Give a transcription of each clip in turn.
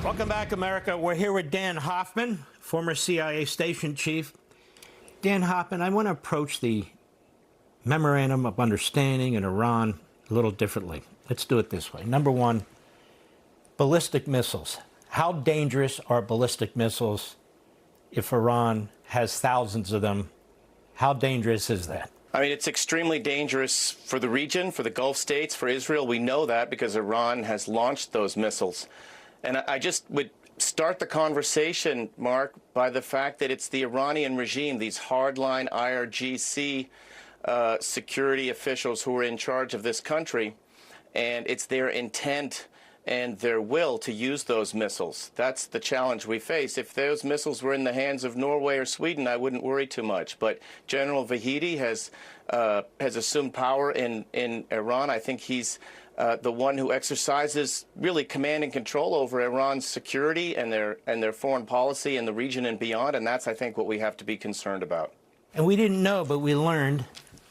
Welcome back, America. We're here with Dan Hoffman, former CIA station chief. Dan Hoffman, I want to approach the Memorandum of Understanding in Iran a little differently. Let's do it this way. Number one, ballistic missiles. How dangerous are ballistic missiles if Iran has thousands of them? How dangerous is that? I mean, it's extremely dangerous for the region, for the Gulf states, for Israel. We know that because Iran has launched those missiles. And I just would start the conversation, Mark, by the fact that it's the Iranian regime, these hardline IRGC security officials who are in charge of this country, and it's their intent and their will to use those missiles. That's the challenge we face. If those missiles were in the hands of Norway or Sweden, I wouldn't worry too much. But General Vahidi has assumed power in Iran. I think he's the one who exercises really command and control over Iran's security and their foreign policy in the region and beyond. And that's, I think, what we have to be concerned about. And we didn't know, but we learned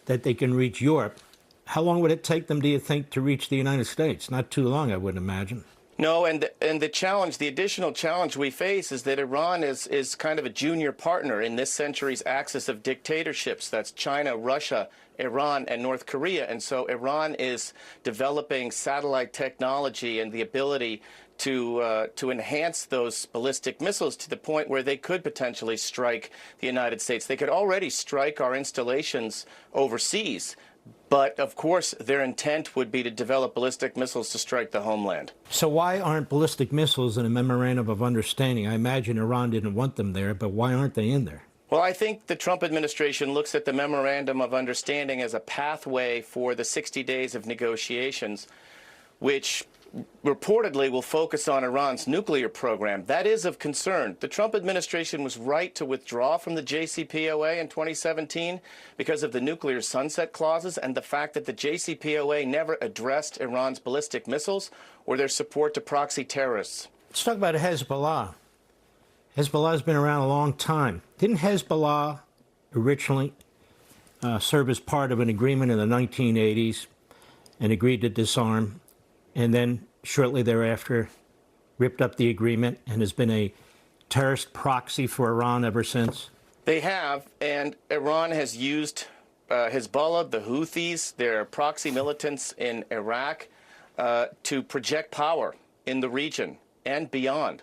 that they can reach Europe. How long would it take them, do you think, to reach the United States? Not too long, I wouldn't imagine. No, and the challenge, the additional challenge we face is that Iran is kind of a junior partner in this century's axis of dictatorships. That's China, Russia, Iran, and North Korea. And so Iran is developing satellite technology and the ability to enhance those ballistic missiles to the point where they could potentially strike the United States. They could already strike our installations overseas. But, of course, their intent would be to develop ballistic missiles to strike the homeland. So why aren't ballistic missiles in a memorandum of understanding? I imagine Iran didn't want them there, but why aren't they in there? Well, I think the Trump administration looks at the memorandum of understanding as a pathway for the 60 days of negotiations, which reportedly will focus on Iran's nuclear program. That is of concern. The Trump administration was right to withdraw from the JCPOA in 2017 because of the nuclear sunset clauses and the fact that the JCPOA never addressed Iran's ballistic missiles or their support to proxy terrorists. Let's talk about Hezbollah. Hezbollah has been around a long time. Didn't Hezbollah originally serve as part of an agreement in the 1980s and agreed to disarm, and then shortly thereafter ripped up the agreement and has been a terrorist proxy for Iran ever since? They have, and Iran has used Hezbollah, the Houthis, their proxy militants in Iraq, to project power in the region and beyond.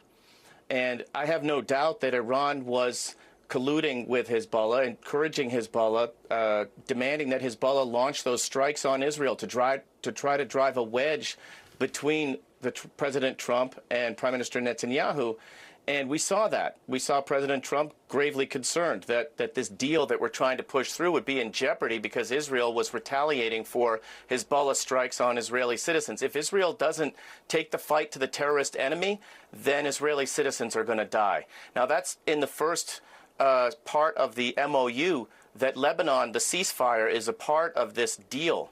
And I have no doubt that Iran was colluding with Hezbollah, encouraging Hezbollah, demanding that Hezbollah launch those strikes on Israel to try to drive a wedge between President Trump and Prime Minister Netanyahu. And we saw that. We saw President Trump gravely concerned that this deal that we're trying to push through would be in jeopardy because Israel was retaliating for Hezbollah strikes on Israeli citizens. If Israel doesn't take the fight to the terrorist enemy, then Israeli citizens are going to die. Now, that's in the first part of the MOU that Lebanon, the ceasefire, is a part of this deal.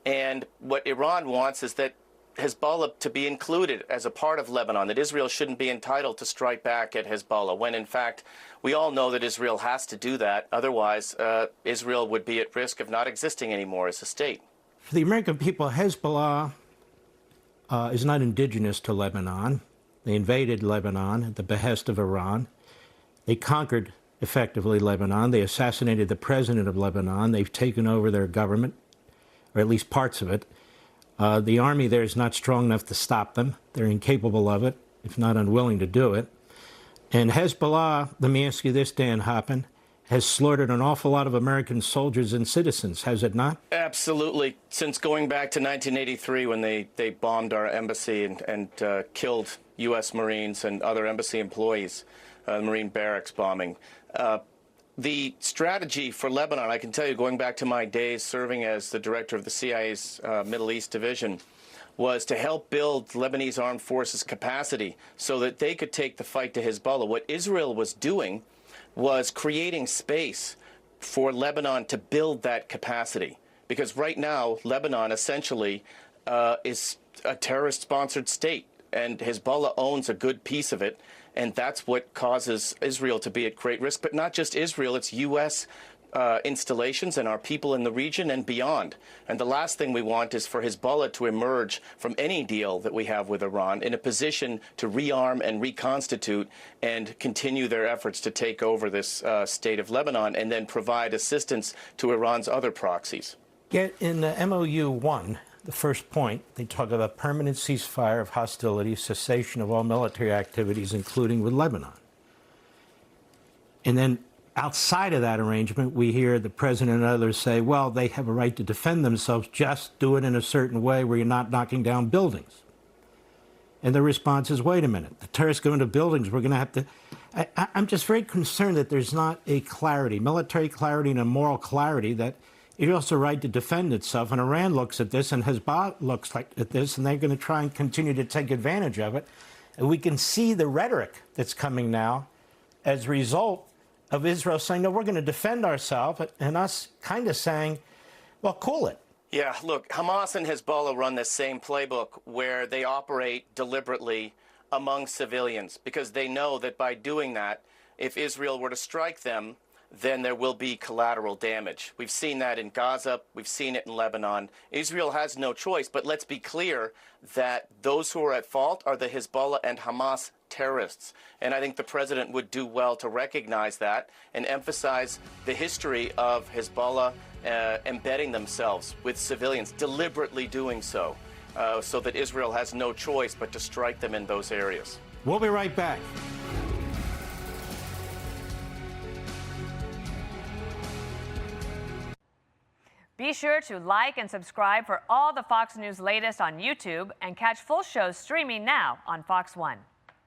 And what Iran wants is that Hezbollah to be included as a part of Lebanon, that Israel shouldn't be entitled to strike back at Hezbollah, when in fact we all know that Israel has to do that. Otherwise, Israel would be at risk of not existing anymore as a state. For the American people, Hezbollah is not indigenous to Lebanon. They invaded Lebanon at the behest of Iran. They conquered, effectively, Lebanon. They assassinated the president of Lebanon. They've taken over their government, or at least parts of it. The army there is not strong enough to stop them. They're incapable of it, if not unwilling to do it. And Hezbollah, let me ask you this, Dan Hoffman, has slaughtered an awful lot of American soldiers and citizens, has it not? Absolutely. Since going back to 1983 when they bombed our embassy and killed U.S. Marines and other embassy employees, Marine barracks bombing. The strategy for Lebanon, I can tell you, going back to my days serving as the director of the CIA's Middle East Division, was to help build Lebanese armed forces capacity so that they could take the fight to Hezbollah. What Israel was doing was creating space for Lebanon to build that capacity. Because right now, Lebanon essentially is a terrorist-sponsored state, and Hezbollah owns a good piece of it. And that's what causes Israel to be at great risk. But not just Israel, it's U.S. installations and our people in the region and beyond. And the last thing we want is for Hezbollah to emerge from any deal that we have with Iran in a position to rearm and reconstitute and continue their efforts to take over this state of Lebanon and then provide assistance to Iran's other proxies. Yet in the MOU 1, the first point, they talk about permanent ceasefire of hostilities, cessation of all military activities, including with Lebanon. And then outside of that arrangement, we hear the president and others say, well, they have a right to defend themselves, just do it in a certain way where you're not knocking down buildings. And the response is, wait a minute, the terrorists go into buildings, we're going to have to... I'm just very concerned that there's not a clarity, military clarity and a moral clarity that Israel has a right to defend itself. And Iran looks at this and Hezbollah looks at this, and they're going to try and continue to take advantage of it. And we can see the rhetoric that's coming now as a result of Israel saying, no, we're going to defend ourselves, and us kind of saying, well, cool it. Yeah, look, Hamas and Hezbollah run the same playbook where they operate deliberately among civilians because they know that by doing that, if Israel were to strike them, then there will be collateral damage. We've seen that in Gaza. We've seen it in Lebanon. Israel has no choice, but let's be clear that those who are at fault are the Hezbollah and Hamas terrorists. And I think the president would do well to recognize that and emphasize the history of Hezbollah embedding themselves with civilians, deliberately doing so, so that Israel has no choice but to strike them in those areas. We'll be right back. Be sure to like and subscribe for all the Fox News latest on YouTube and catch full shows streaming now on Fox One.